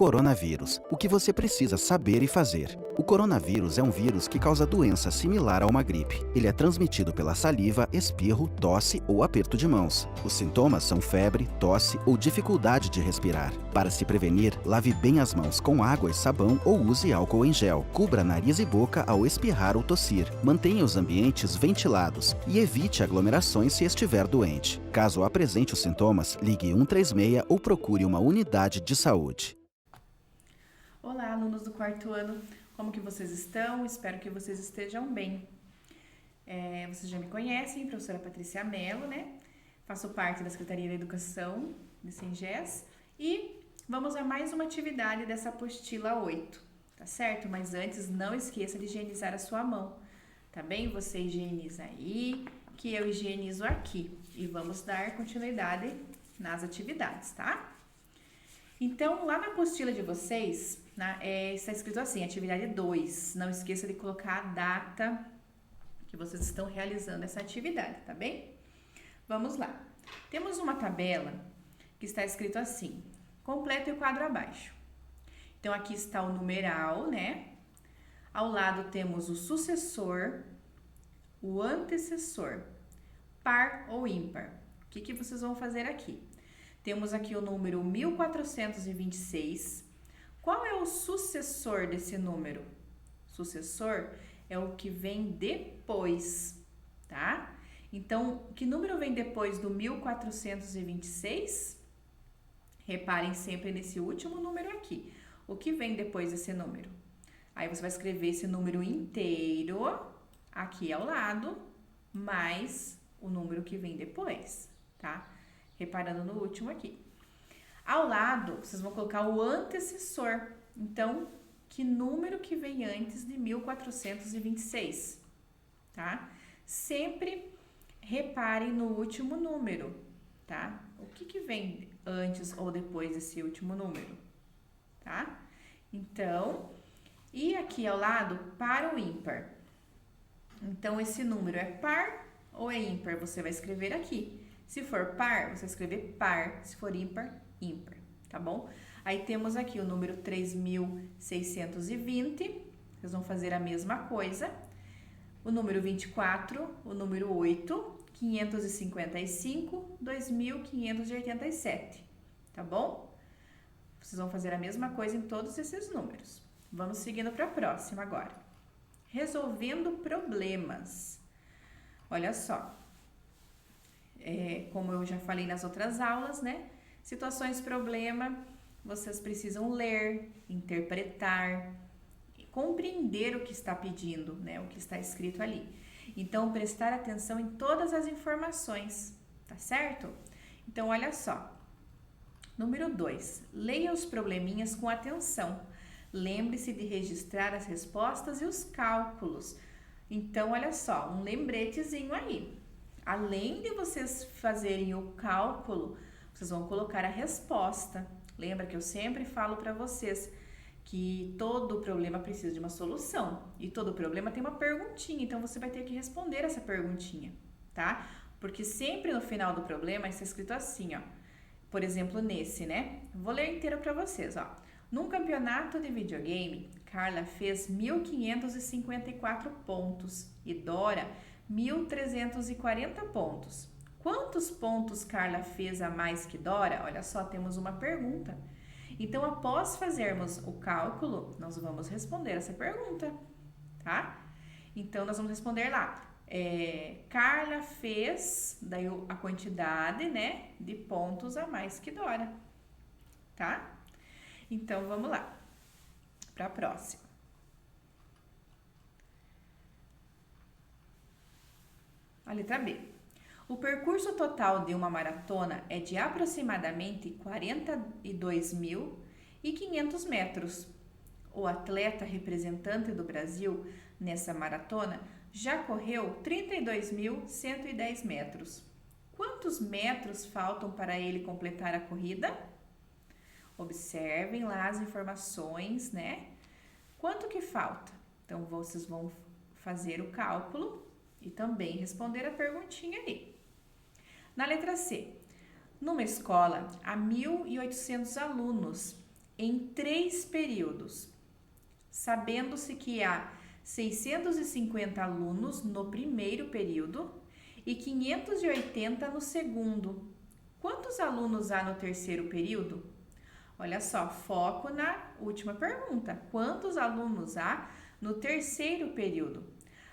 Coronavírus. O que você precisa saber e fazer. O coronavírus é um vírus que causa doença similar a uma gripe. Ele é transmitido pela saliva, espirro, tosse ou aperto de mãos. Os sintomas são febre, tosse ou dificuldade de respirar. Para se prevenir, lave bem as mãos com água e sabão ou use álcool em gel. Cubra nariz e boca ao espirrar ou tossir. Mantenha os ambientes ventilados e evite aglomerações se estiver doente. Caso apresente os sintomas, ligue 136 ou procure uma unidade de saúde. Olá, alunos do quarto ano, como que vocês estão? Espero que vocês estejam bem. Vocês já me conhecem, professora Patrícia Mello, né? Faço parte da Secretaria da Educação de Singés e vamos a mais uma atividade dessa apostila 8, tá certo? Mas antes, não esqueça de higienizar a sua mão, tá bem? Você higieniza aí, que eu higienizo aqui e vamos dar continuidade nas atividades, tá? Então, lá na apostila de vocês, está escrito assim, atividade 2. Não esqueça de colocar a data que vocês estão realizando essa atividade, tá bem? Vamos lá. Temos uma tabela que está escrito assim, complete o quadro abaixo. Então, aqui está o numeral, né? Ao lado temos o sucessor, o antecessor, par ou ímpar. O que vocês vão fazer aqui? Temos aqui o número 1426. Qual é o sucessor desse número? Sucessor é o que vem depois, tá? Então, que número vem depois do 1426? Reparem sempre nesse último número aqui. O que vem depois desse número? Aí você vai escrever esse número inteiro aqui ao lado, mais o número que vem depois, tá? Reparando no último aqui. Ao lado, vocês vão colocar o antecessor. Então, que número que vem antes de 1426, tá? Sempre reparem no último número, tá? O que vem antes ou depois desse último número, tá? Então, e aqui ao lado, par ou ímpar. Então, esse número é par ou é ímpar? Você vai escrever aqui. Se for par, você vai escrever par. Se for ímpar, ímpar, tá bom? Aí temos aqui o número 3.620. Vocês vão fazer a mesma coisa. O número 24, o número 8, 555, 2.587, tá bom? Vocês vão fazer a mesma coisa em todos esses números. Vamos seguindo para a próxima agora. Resolvendo problemas. Olha só. Como eu já falei nas outras aulas, né? Situações problema, vocês precisam ler, interpretar, compreender o que está pedindo, né? O que está escrito ali. Então, prestar atenção em todas as informações, tá certo? Então, olha só. Número 2. Leia os probleminhas com atenção. Lembre-se de registrar as respostas e os cálculos. Então, olha só, um lembretezinho aí. Além de vocês fazerem o cálculo, vocês vão colocar a resposta. Lembra que eu sempre falo para vocês que todo problema precisa de uma solução. E todo problema tem uma perguntinha, então você vai ter que responder essa perguntinha, tá? Porque sempre no final do problema está escrito assim, ó. Por exemplo, nesse, né? Vou ler inteiro para vocês, ó. Num campeonato de videogame, Carla fez 1.554 pontos e Dora 1.340 pontos. Quantos pontos Carla fez a mais que Dora? Olha só, temos uma pergunta. Então, após fazermos o cálculo, nós vamos responder essa pergunta, tá? Então, nós vamos responder lá. Carla fez, daí a quantidade, né, de pontos a mais que Dora, tá? Então, vamos lá para a próxima. A letra B. O percurso total de uma maratona é de aproximadamente 42.500 metros. O atleta representante do Brasil nessa maratona já correu 32.110 metros. Quantos metros faltam para ele completar a corrida? Observem lá as informações, né? Quanto que falta? Então, vocês vão fazer o cálculo e também responder a perguntinha aí. Na letra C, numa escola há 1.800 alunos em 3 períodos, sabendo-se que há 650 alunos no primeiro período e 580 no segundo. Quantos alunos há no terceiro período? Olha só, foco na última pergunta. Quantos alunos há no terceiro período?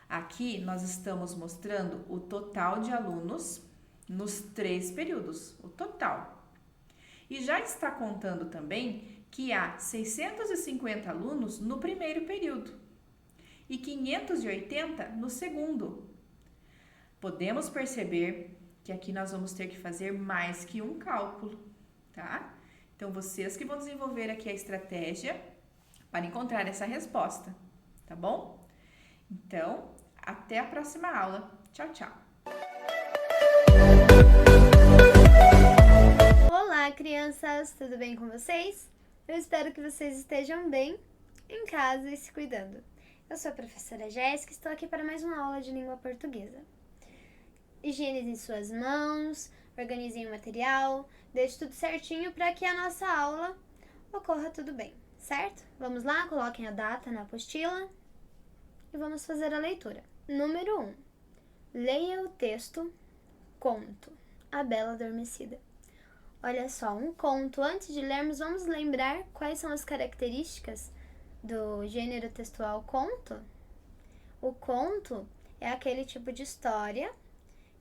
Aqui nós estamos mostrando o total de alunos nos 3 períodos, o total. E já está contando também que há 650 alunos no primeiro período e 580 no segundo. Podemos perceber que aqui nós vamos ter que fazer mais que um cálculo, tá? Então, vocês que vão desenvolver aqui a estratégia para encontrar essa resposta, tá bom? Então, até a próxima aula. Tchau, tchau! Olá, crianças! Tudo bem com vocês? Eu espero que vocês estejam bem em casa e se cuidando. Eu sou a professora Jéssica e estou aqui para mais uma aula de língua portuguesa. Higienizem suas mãos, organizem o material, deixe tudo certinho para que a nossa aula ocorra tudo bem, certo? Vamos lá, coloquem a data na apostila e vamos fazer a leitura. Número 1. Leia o texto Conto, A Bela Adormecida. Olha só, um conto. Antes de lermos, vamos lembrar quais são as características do gênero textual conto? O conto é aquele tipo de história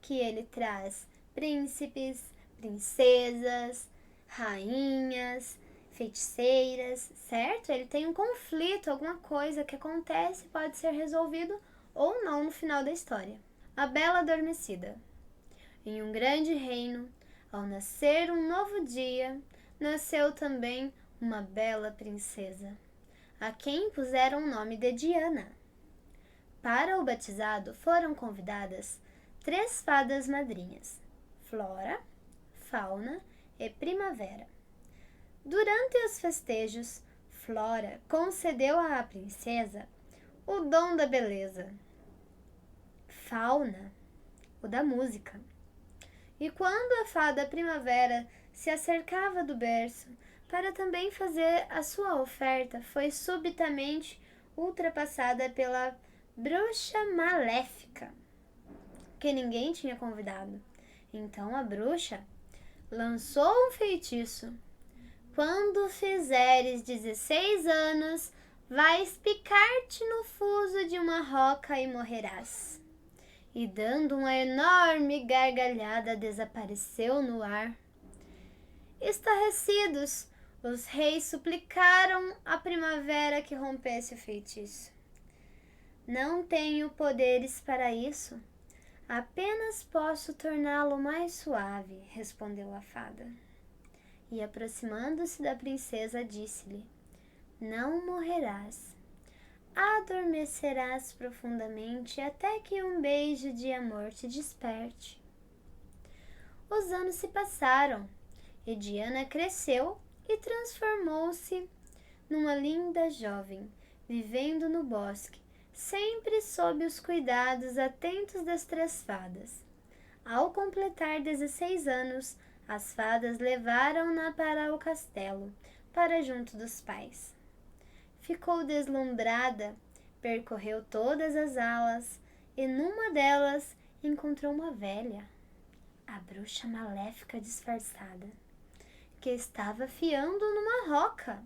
que ele traz príncipes, princesas, rainhas, feiticeiras, certo? Ele tem um conflito, alguma coisa que acontece, pode ser resolvido ou não no final da história. A Bela Adormecida. Em um grande reino, ao nascer um novo dia, nasceu também uma bela princesa, a quem puseram o nome de Diana. Para o batizado foram convidadas 3 fadas madrinhas, Flora, Fauna e Primavera. Durante os festejos, Flora concedeu à princesa o dom da beleza, Fauna, o da música. E quando a fada Primavera se acercava do berço para também fazer a sua oferta, foi subitamente ultrapassada pela bruxa maléfica, que ninguém tinha convidado. Então a bruxa lançou um feitiço. Quando fizeres 16 anos, vais picar-te no fuso de uma roca e morrerás. E dando uma enorme gargalhada, desapareceu no ar. Estarrecidos, os reis suplicaram à Primavera que rompesse o feitiço. Não tenho poderes para isso. Apenas posso torná-lo mais suave, respondeu a fada. E aproximando-se da princesa, disse-lhe: não morrerás. Adormecerás profundamente até que um beijo de amor te desperte. Os anos se passaram e Diana cresceu e transformou-se numa linda jovem, vivendo no bosque, sempre sob os cuidados atentos das 3 fadas. Ao completar 16 anos, as fadas levaram-na para o castelo, para junto dos pais. Ficou deslumbrada, percorreu todas as alas e numa delas encontrou uma velha, a bruxa maléfica disfarçada, que estava afiando numa roca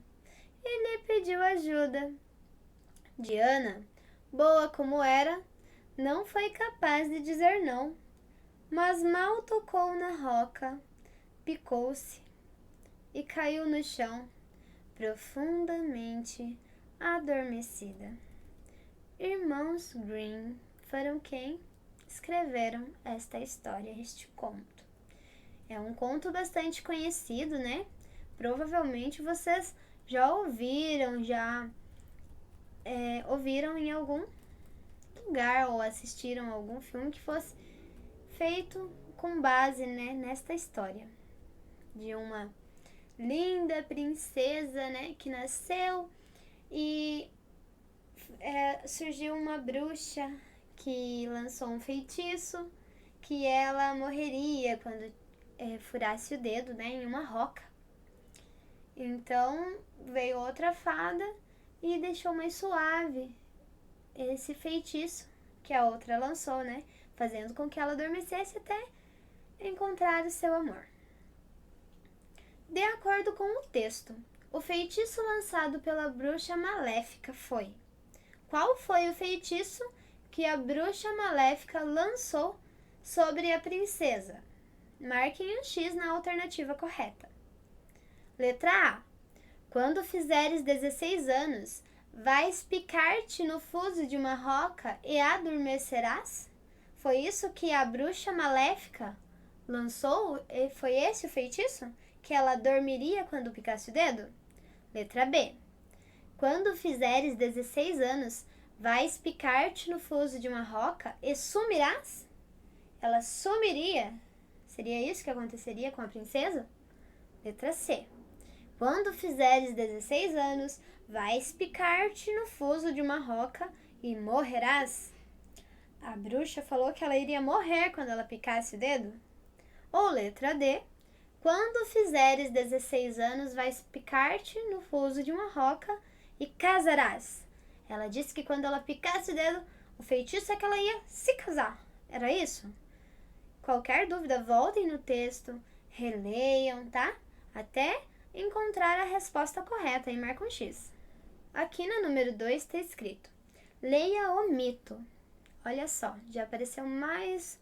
e lhe pediu ajuda. Diana, boa como era, não foi capaz de dizer não, mas mal tocou na roca, picou-se e caiu no chão, profundamente adormecida. Irmãos Grimm foram quem escreveram esta história, este conto. É um conto bastante conhecido, né? Provavelmente vocês já ouviram, ouviram em algum lugar ou assistiram a algum filme que fosse feito com base, né, nesta história de uma linda princesa, né, que nasceu e surgiu uma bruxa que lançou um feitiço que ela morreria quando furasse o dedo, né, em uma roca. Então veio outra fada e deixou mais suave esse feitiço que a outra lançou, né? Fazendo com que ela adormecesse até encontrar o seu amor. De acordo com o texto, o feitiço lançado pela bruxa maléfica foi... Qual foi o feitiço que a bruxa maléfica lançou sobre a princesa? Marquem um X na alternativa correta. Letra A. Quando fizeres 16 anos, vais picar-te no fuso de uma roca e adormecerás? Foi isso que a bruxa maléfica lançou? Foi esse o feitiço? Que ela dormiria quando picasse o dedo? Letra B. Quando fizeres 16 anos, vais picar-te no fuso de uma roca e sumirás? Ela sumiria? Seria isso que aconteceria com a princesa? Letra C. Quando fizeres 16 anos, vais picar-te no fuso de uma roca e morrerás? A bruxa falou que ela iria morrer quando ela picasse o dedo? Ou letra D. Quando fizeres 16 anos, vais picar-te no fuso de uma roca e casarás? Ela disse que quando ela picasse o dedo, o feitiço é que ela ia se casar. Era isso? Qualquer dúvida, voltem no texto, releiam, tá? Até encontrar a resposta correta e marca um X. Aqui na número 2 está escrito: leia o mito. Olha só, já apareceu mais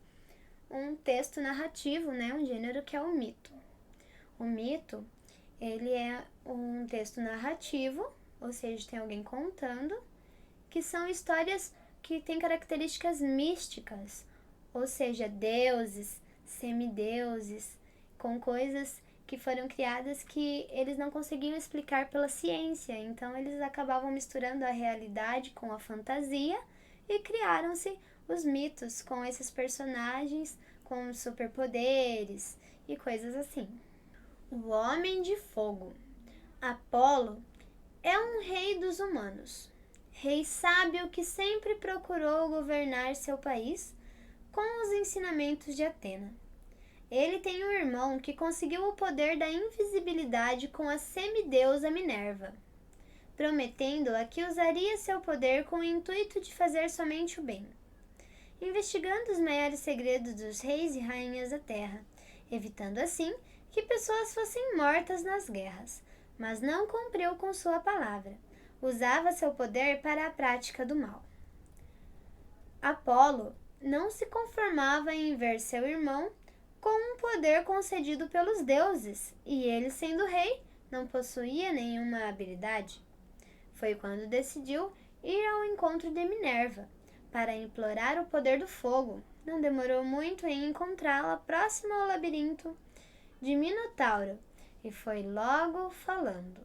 um texto narrativo, né? Um gênero que é o mito. O mito, ele é um texto narrativo, ou seja, tem alguém contando, que são histórias que têm características místicas, ou seja, deuses, semideuses, com coisas que foram criadas que eles não conseguiam explicar pela ciência. Então, eles acabavam misturando a realidade com a fantasia e criaram-se os mitos com esses personagens com superpoderes e coisas assim. O Homem de Fogo. Apolo é um rei dos humanos. Rei sábio que sempre procurou governar seu país com os ensinamentos de Atena. Ele tem um irmão que conseguiu o poder da invisibilidade com a semideusa Minerva, prometendo-a que usaria seu poder com o intuito de fazer somente o bem, investigando os maiores segredos dos reis e rainhas da terra, evitando assim que pessoas fossem mortas nas guerras, mas não cumpriu com sua palavra. Usava seu poder para a prática do mal. Apolo não se conformava em ver seu irmão com um poder concedido pelos deuses, e ele, sendo rei, não possuía nenhuma habilidade. Foi quando decidiu ir ao encontro de Minerva, para implorar o poder do fogo. Não demorou muito em encontrá-la próxima ao labirinto de Minotauro, e foi logo falando: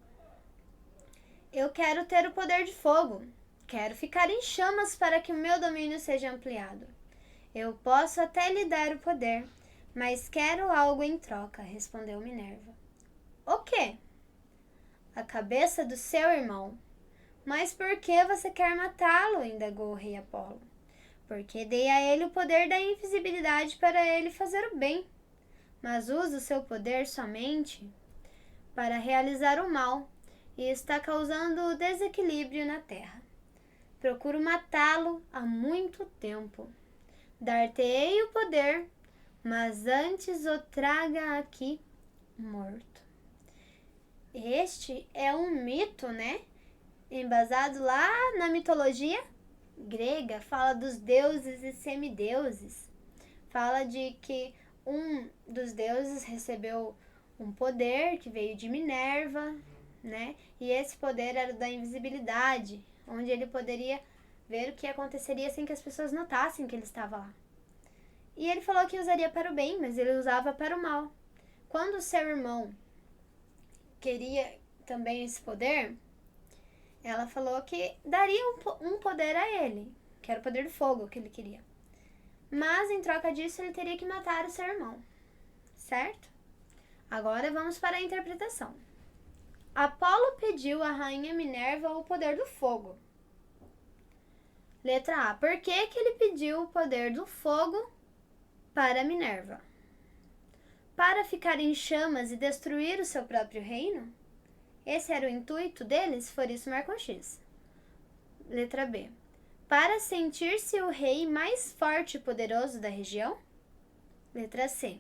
eu quero ter o poder de fogo. Quero ficar em chamas para que o meu domínio seja ampliado. Eu posso até lhe dar o poder, mas quero algo em troca, respondeu Minerva. O quê? A cabeça do seu irmão. Mas por que você quer matá-lo? Indagou o rei Apolo. Porque dei a ele o poder da invisibilidade para ele fazer o bem, mas usa o seu poder somente para realizar o mal e está causando desequilíbrio na terra. Procuro matá-lo há muito tempo. Dar-te-ei o poder, mas antes o traga aqui morto. Este é um mito, né? Embasado lá na mitologia grega, fala dos deuses e semideuses. Fala de que um dos deuses recebeu um poder que veio de Minerva, né? E esse poder era da invisibilidade, onde ele poderia ver o que aconteceria sem que as pessoas notassem que ele estava lá. E ele falou que usaria para o bem, mas ele usava para o mal. Quando o seu irmão queria também esse poder, ela falou que daria um poder a ele, que era o poder do fogo que ele queria. Mas, em troca disso, ele teria que matar o seu irmão, certo? Agora vamos para a interpretação. Apolo pediu à rainha Minerva o poder do fogo. Letra A. Por que ele pediu o poder do fogo para Minerva? Para ficar em chamas e destruir o seu próprio reino? Esse era o intuito deles, por isso marcam X. Letra B. Para sentir-se o rei mais forte e poderoso da região? Letra C.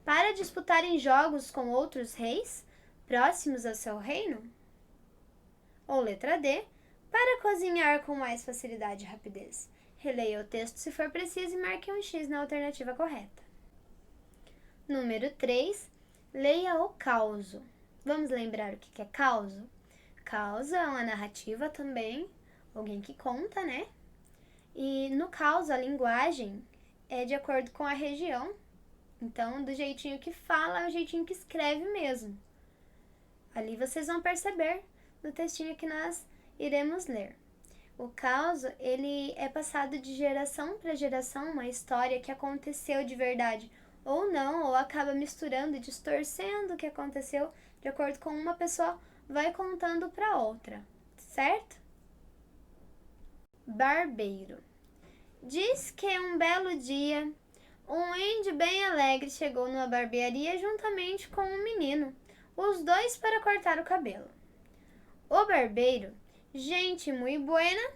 Para disputarem jogos com outros reis próximos ao seu reino? Ou letra D. Para cozinhar com mais facilidade e rapidez? Releia o texto se for preciso e marque um X na alternativa correta. Número 3. Leia o causo. Vamos lembrar o que é causo? Causo é uma narrativa também, alguém que conta, né? E no causo, a linguagem é de acordo com a região. Então, do jeitinho que fala, é o jeitinho que escreve mesmo. Ali vocês vão perceber no textinho que nós iremos ler. O causo, ele é passado de geração para geração, uma história que aconteceu de verdade ou não, ou acaba misturando e distorcendo o que aconteceu de acordo com uma pessoa vai contando para outra, certo? Barbeiro. Diz que um belo dia, um índio bem alegre chegou numa barbearia juntamente com um menino, os dois para cortar o cabelo. O barbeiro, gente muito buena,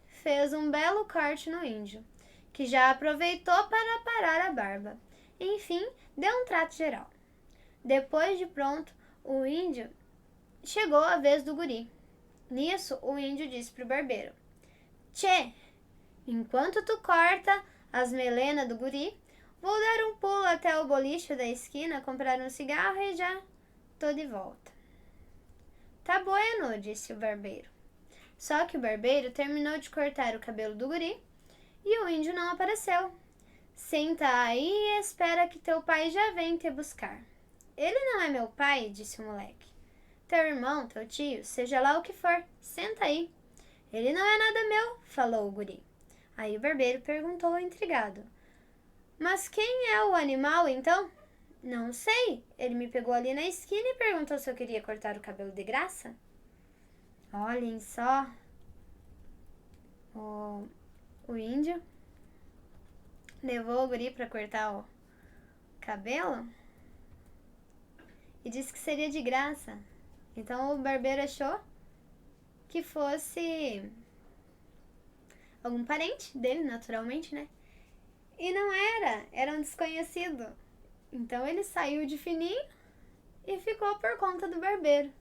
fez um belo corte no índio, que já aproveitou para parar a barba. Enfim, deu um trato geral. Depois de pronto, o índio chegou a vez do guri. Nisso, o índio disse pro barbeiro: Tchê, enquanto tu corta as melenas do guri, vou dar um pulo até o boliche da esquina, comprar um cigarro e já tô de volta. Tá bueno, disse o barbeiro. Só que o barbeiro terminou de cortar o cabelo do guri e o índio não apareceu. Senta aí e espera que teu pai já vem te buscar. Ele não é meu pai, disse o moleque. Teu irmão, teu tio, seja lá o que for, senta aí. Ele não é nada meu, falou o guri. Aí o barbeiro perguntou intrigado: Mas quem é o animal, então? Não sei, ele me pegou ali na esquina e perguntou se eu queria cortar o cabelo de graça. Olhem só, o índio levou o guri para cortar o cabelo e disse que seria de graça. Então o barbeiro achou que fosse algum parente dele, naturalmente, né? E não era um desconhecido. Então ele saiu de fininho e ficou por conta do barbeiro.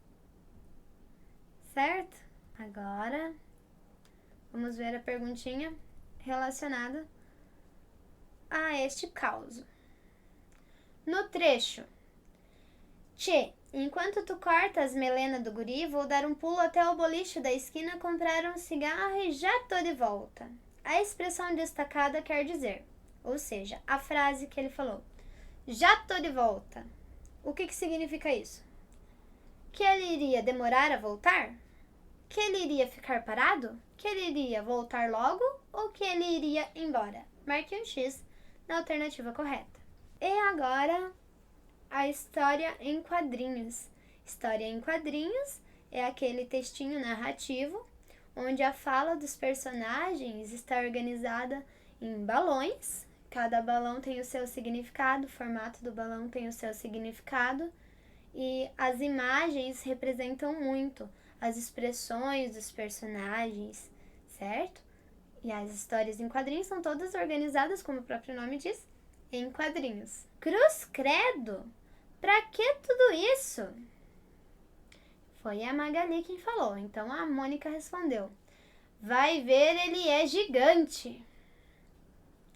Certo? Agora vamos ver a perguntinha relacionada a este caso. No trecho: Tchê, enquanto tu corta as melenas do guri, vou dar um pulo até o boliche da esquina, comprar um cigarro e já tô de volta. A expressão destacada quer dizer, ou seja, a frase que ele falou, já tô de volta. O que significa isso? Que ele iria demorar a voltar? Que ele iria ficar parado? Que ele iria voltar logo? Ou que ele iria embora? Marque um X na alternativa correta. E agora, a história em quadrinhos. História em quadrinhos é aquele textinho narrativo onde a fala dos personagens está organizada em balões. Cada balão tem o seu significado, o formato do balão tem o seu significado e as imagens representam muito as expressões dos personagens, certo? E as histórias em quadrinhos são todas organizadas, como o próprio nome diz, em quadrinhos. Cruz credo! Pra que tudo isso? Foi a Magali quem falou, então a Mônica respondeu: Vai ver, ele é gigante.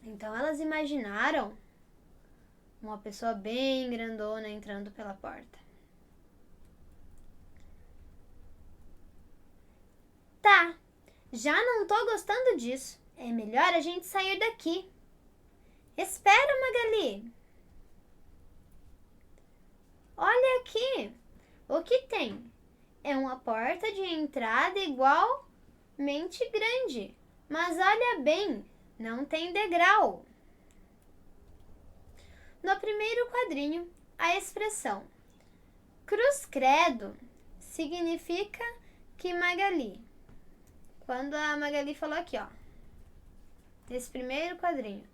Então elas imaginaram uma pessoa bem grandona entrando pela porta. Tá, já não tô gostando disso. É melhor a gente sair daqui. Espera, Magali. Olha aqui. O que tem? É uma porta de entrada igualmente grande. Mas olha bem, não tem degrau. No primeiro quadrinho, a expressão cruz credo significa que Magali, quando a Magali falou aqui, ó, nesse primeiro quadrinho,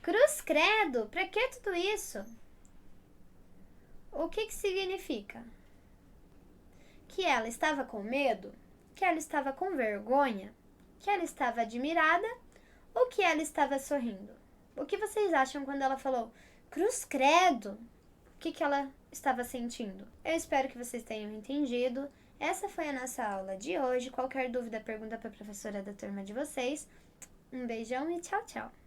cruz credo, pra que tudo isso? O que significa? que ela estava com medo, que ela estava com vergonha, que ela estava admirada ou que ela estava sorrindo? O que vocês acham quando ela falou cruz credo? O que ela estava sentindo? Eu espero que vocês tenham entendido. Essa foi a nossa aula de hoje. Qualquer dúvida, pergunta para a professora da turma de vocês. Um beijão e tchau, tchau!